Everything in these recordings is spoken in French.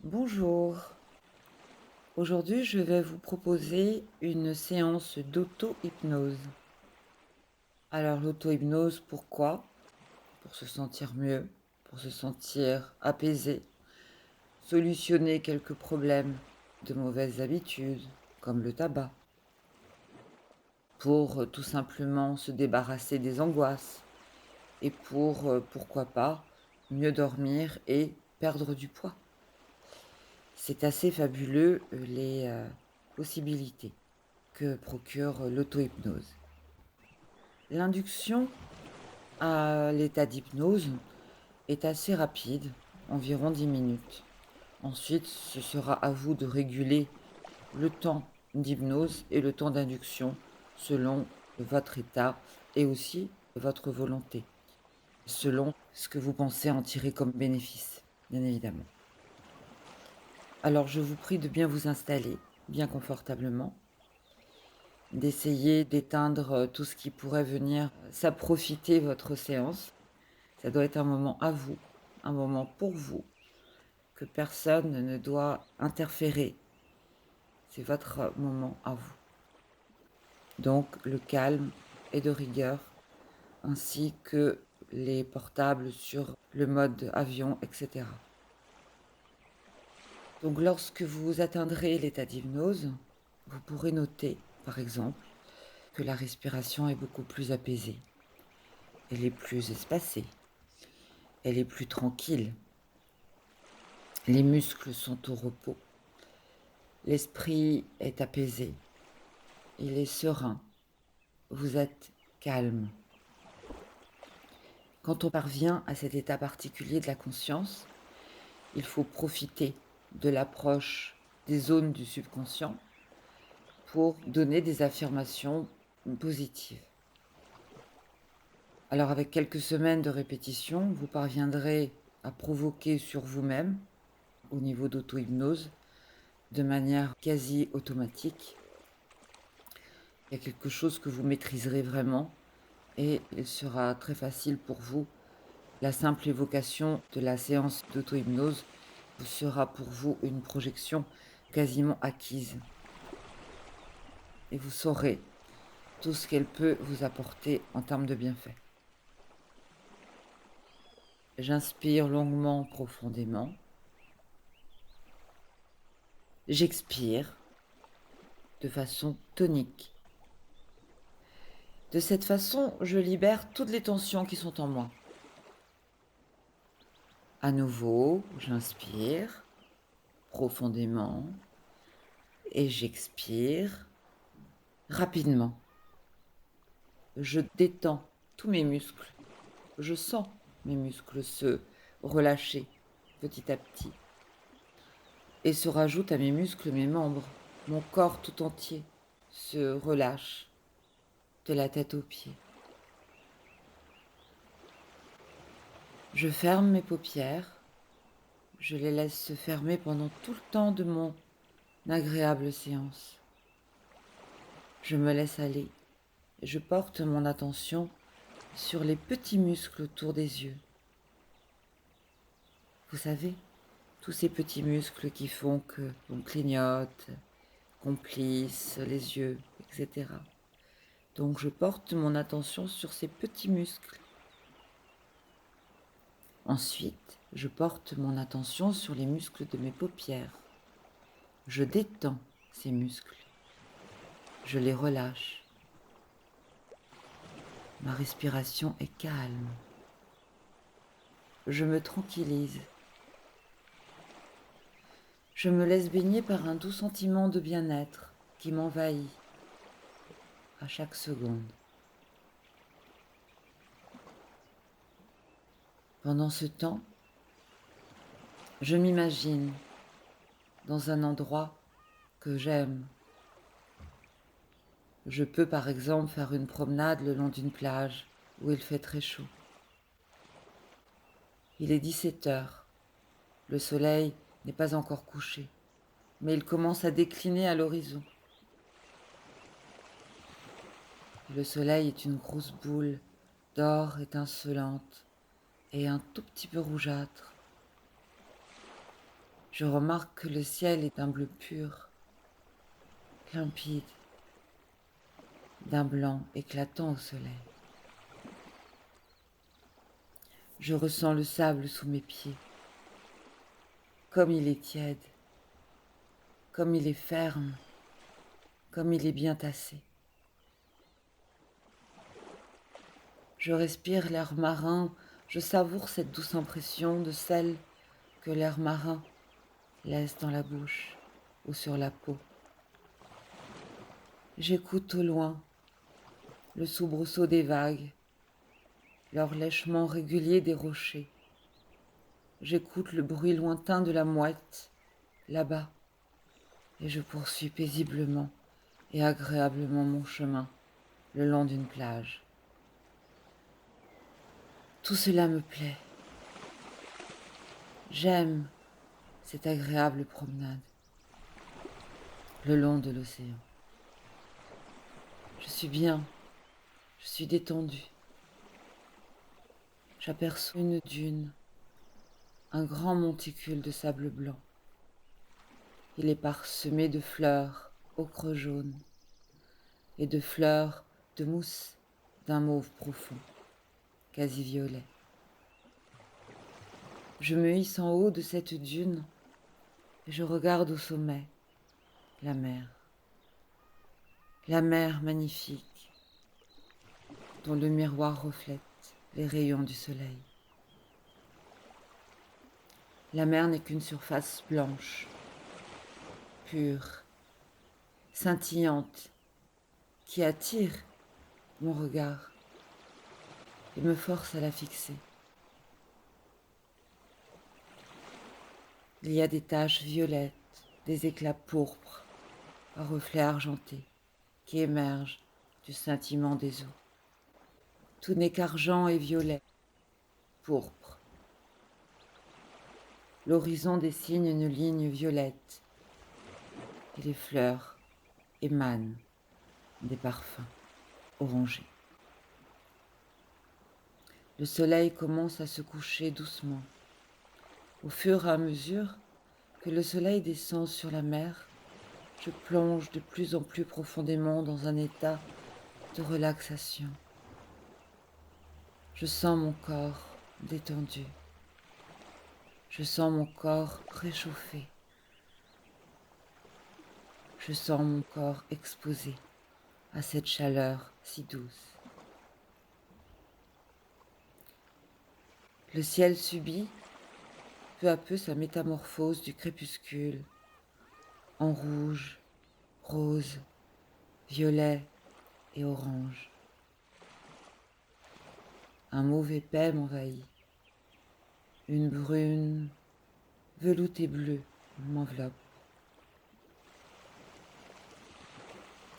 Bonjour, aujourd'hui je vais vous proposer une séance d'auto-hypnose. Alors l'auto-hypnose, pourquoi? Pour se sentir mieux, pour se sentir apaisé, solutionner quelques problèmes de mauvaises habitudes, comme le tabac, pour tout simplement se débarrasser des angoisses et pour, pourquoi pas, mieux dormir et perdre du poids. C'est assez fabuleux, les possibilités que procure l'auto-hypnose. L'induction à l'état d'hypnose est assez rapide, environ 10 minutes. Ensuite, ce sera à vous de réguler le temps d'hypnose et le temps d'induction selon votre état et aussi votre volonté, selon ce que vous pensez en tirer comme bénéfice, bien évidemment. Alors je vous prie de bien vous installer, bien confortablement, d'essayer d'éteindre, tout ce qui pourrait venir s'approfiter votre séance. Ça doit être un moment à vous, un moment pour vous, que personne ne doit interférer. C'est votre moment à vous. Donc le calme est de rigueur, ainsi que les portables sur le mode avion, et cetera. Donc lorsque vous atteindrez l'état d'hypnose, vous pourrez noter, par exemple, que la respiration est beaucoup plus apaisée. Elle est plus espacée. Elle est plus tranquille. Les muscles sont au repos. L'esprit est apaisé. Il est serein. Vous êtes calme. Quand on parvient à cet état particulier de la conscience, il faut profiter de l'approche des zones du subconscient pour donner des affirmations positives. Alors avec quelques semaines de répétition, vous parviendrez à provoquer sur vous-même, au niveau d'auto-hypnose, de manière quasi automatique. Il y a quelque chose que vous maîtriserez vraiment et il sera très facile pour vous. La simple évocation de la séance d'auto-hypnose sera pour vous une projection quasiment acquise. Et vous saurez tout ce qu'elle peut vous apporter en termes de bienfaits. J'inspire longuement, profondément. J'expire de façon tonique. De cette façon, je libère toutes les tensions qui sont en moi. À nouveau, j'inspire profondément et j'expire rapidement. Je détends tous mes muscles. Je sens mes muscles se relâcher petit à petit. Et se rajoutent à mes muscles mes membres. Mon corps tout entier se relâche de la tête aux pieds. Je ferme mes paupières. Je les laisse se fermer pendant tout le temps de mon agréable séance. Je me laisse aller. Je porte mon attention sur les petits muscles autour des yeux. Vous savez, tous ces petits muscles qui font que l'on clignote, qu'on plisse les yeux, etc. Donc je porte mon attention sur ces petits muscles. Ensuite, je porte mon attention sur les muscles de mes paupières. Je détends ces muscles. Je les relâche. Ma respiration est calme. Je me tranquillise. Je me laisse baigner par un doux sentiment de bien-être qui m'envahit à chaque seconde. Pendant ce temps, je m'imagine dans un endroit que j'aime. Je peux par exemple faire une promenade le long d'une plage où il fait très chaud. Il est 17 heures. Le soleil n'est pas encore couché, mais il commence à décliner à l'horizon. Le soleil est une grosse boule d'or étincelante et un tout petit peu rougeâtre. Je remarque que le ciel est d'un bleu pur, limpide, d'un blanc éclatant au soleil. Je ressens le sable sous mes pieds, comme il est tiède, comme il est ferme, comme il est bien tassé. Je respire l'air marin, je savoure cette douce impression de sel que l'air marin laisse dans la bouche ou sur la peau. J'écoute au loin le soubresaut des vagues, leur lèchement régulier des rochers. J'écoute le bruit lointain de la mouette, là-bas, et je poursuis paisiblement et agréablement mon chemin le long d'une plage. Tout cela me plaît. J'aime cette agréable promenade le long de l'océan. Je suis bien, je suis détendue. J'aperçois une dune, un grand monticule de sable blanc. Il est parsemé de fleurs ocre jaune et de fleurs de mousse d'un mauve profond, quasi violet. Je me hisse en haut de cette dune et je regarde au sommet la mer. La mer magnifique, dont le miroir reflète les rayons du soleil. La mer n'est qu'une surface blanche, pure, scintillante, qui attire mon regard et me force à la fixer. Il y a des taches violettes, des éclats pourpres, à reflets argentés, qui émergent du scintillement des eaux. Tout n'est qu'argent et violet, pourpre. L'horizon dessine une ligne violette, et les fleurs émanent des parfums orangés. Le soleil commence à se coucher doucement. Au fur et à mesure que le soleil descend sur la mer, je plonge de plus en plus profondément dans un état de relaxation. Je sens mon corps détendu. Je sens mon corps réchauffé. Je sens mon corps exposé à cette chaleur si douce. Le ciel subit peu à peu sa métamorphose du crépuscule en rouge, rose, violet et orange. Un mauve épais m'envahit. Une brune, veloutée bleue m'enveloppe.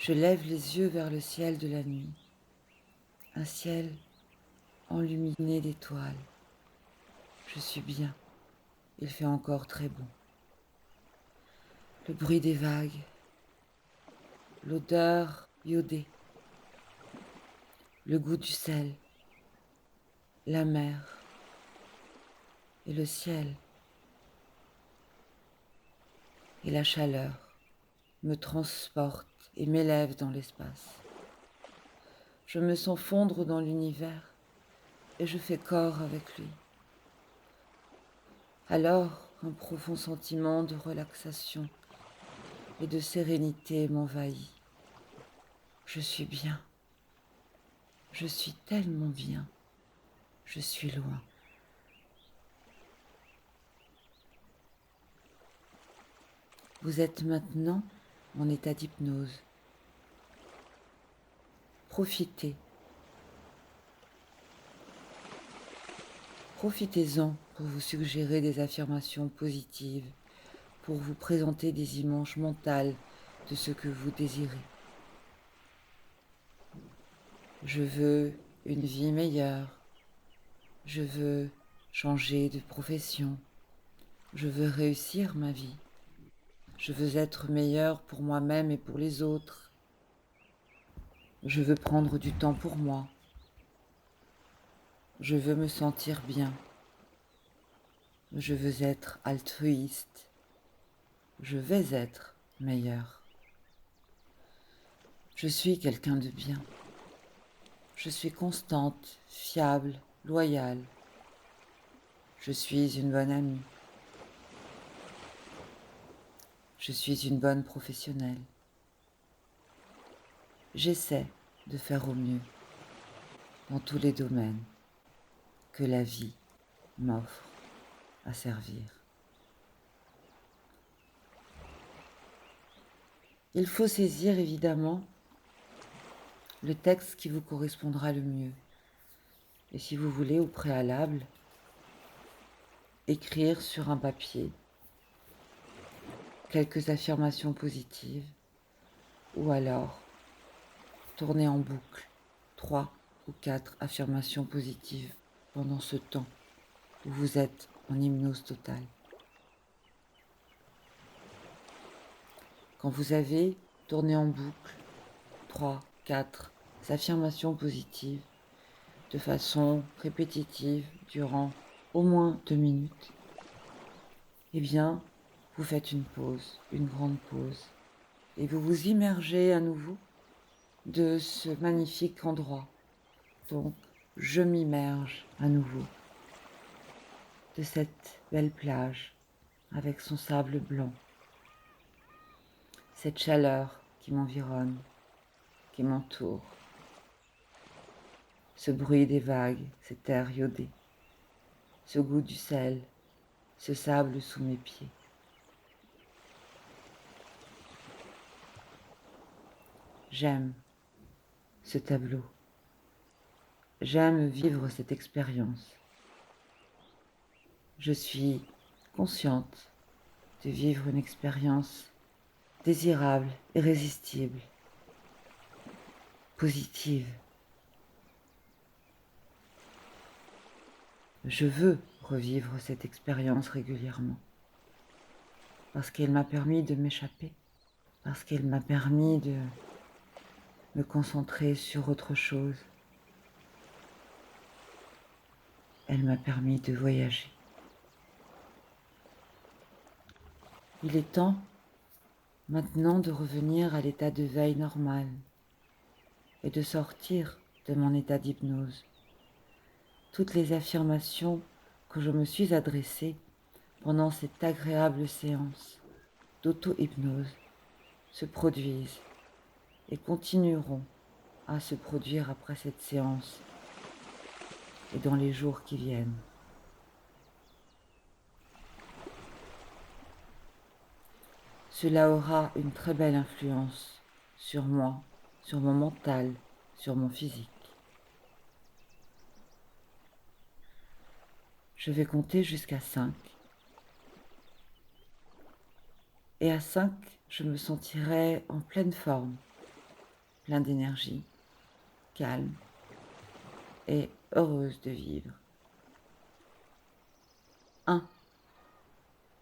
Je lève les yeux vers le ciel de la nuit, un ciel enluminé d'étoiles. Je suis bien, il fait encore très bon. Le bruit des vagues, l'odeur iodée, le goût du sel, la mer et le ciel et la chaleur me transportent et m'élèvent dans l'espace. Je me sens fondre dans l'univers et je fais corps avec lui. Alors, un profond sentiment de relaxation et de sérénité m'envahit. Je suis bien. Je suis tellement bien. Je suis loin. Vous êtes maintenant en état d'hypnose. Profitez. Profitez-en pour vous suggérer des affirmations positives, pour vous présenter des images mentales de ce que vous désirez. Je veux une vie meilleure. Je veux changer de profession. Je veux réussir ma vie. Je veux être meilleur pour moi-même et pour les autres. Je veux prendre du temps pour moi. Je veux me sentir bien. Je veux être altruiste. je vais être meilleure. Je suis quelqu'un de bien. Je suis constante, fiable, loyale. Je suis une bonne amie. Je suis une bonne professionnelle. J'essaie de faire au mieux dans tous les domaines que la vie m'offre à servir. Il faut saisir évidemment le texte qui vous correspondra le mieux. Et si vous voulez, au préalable, écrire sur un papier quelques affirmations positives ou alors tourner en boucle 3 ou 4 affirmations positives pendant ce temps où vous êtes en hypnose totale. Quand vous avez tourné en boucle 3, 4 affirmations positives de façon répétitive durant au moins 2 minutes, eh bien, vous faites une pause, une grande pause, et vous vous immergez à nouveau de ce magnifique endroit. Donc, je m'immerge à nouveau de cette belle plage avec son sable blanc, cette chaleur qui m'environne, qui m'entoure, ce bruit des vagues, cet air iodé, ce goût du sel, ce sable sous mes pieds. J'aime ce tableau. J'aime vivre cette expérience. Je suis consciente de vivre une expérience désirable, irrésistible, positive. Je veux revivre cette expérience régulièrement parce qu'elle m'a permis de m'échapper, parce qu'elle m'a permis de me concentrer sur autre chose. Elle m'a permis de voyager. Il est temps maintenant de revenir à l'état de veille normal et de sortir de mon état d'hypnose. Toutes les affirmations que je me suis adressées pendant cette agréable séance d'auto-hypnose se produisent et continueront à se produire après cette séance et dans les jours qui viennent. Cela aura une très belle influence sur moi, sur mon mental, sur mon physique. Je vais compter jusqu'à 5. Et à 5, je me sentirai en pleine forme, plein d'énergie, calme et heureuse de vivre. 1.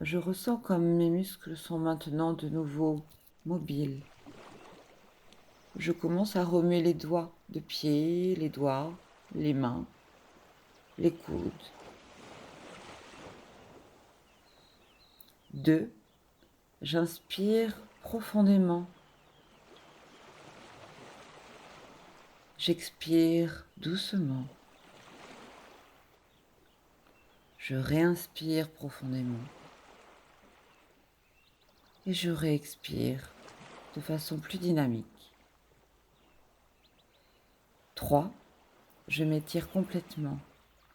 Je ressens comme mes muscles sont maintenant de nouveau mobiles. Je commence à remuer les doigts de pied, les doigts, les mains, les coudes. 2. J'inspire profondément. J'expire doucement. Je réinspire profondément. Et je réexpire de façon plus dynamique. 3. Je m'étire complètement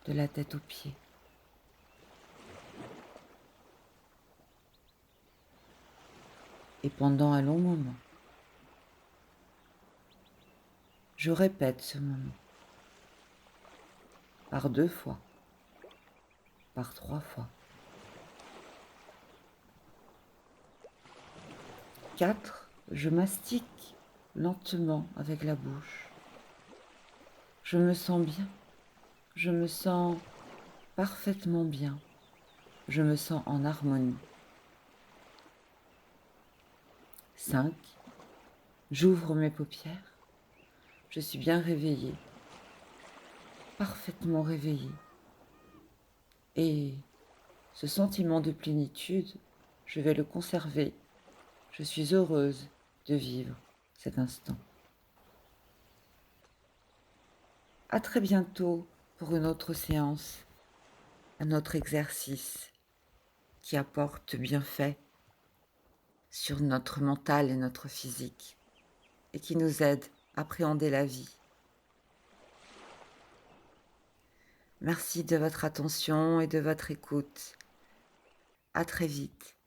de la tête aux pieds. Et pendant un long moment, je répète ce moment par 2 fois, par 3 fois. 4. Je mastique lentement avec la bouche. Je me sens bien. Je me sens parfaitement bien. Je me sens en harmonie. 5. J'ouvre mes paupières. Je suis bien réveillée, parfaitement réveillée. Et ce sentiment de plénitude, je vais le conserver. Je suis heureuse de vivre cet instant. À très bientôt pour une autre séance, un autre exercice qui apporte bienfait sur notre mental et notre physique et qui nous aide à appréhender la vie. Merci de votre attention et de votre écoute. À très vite.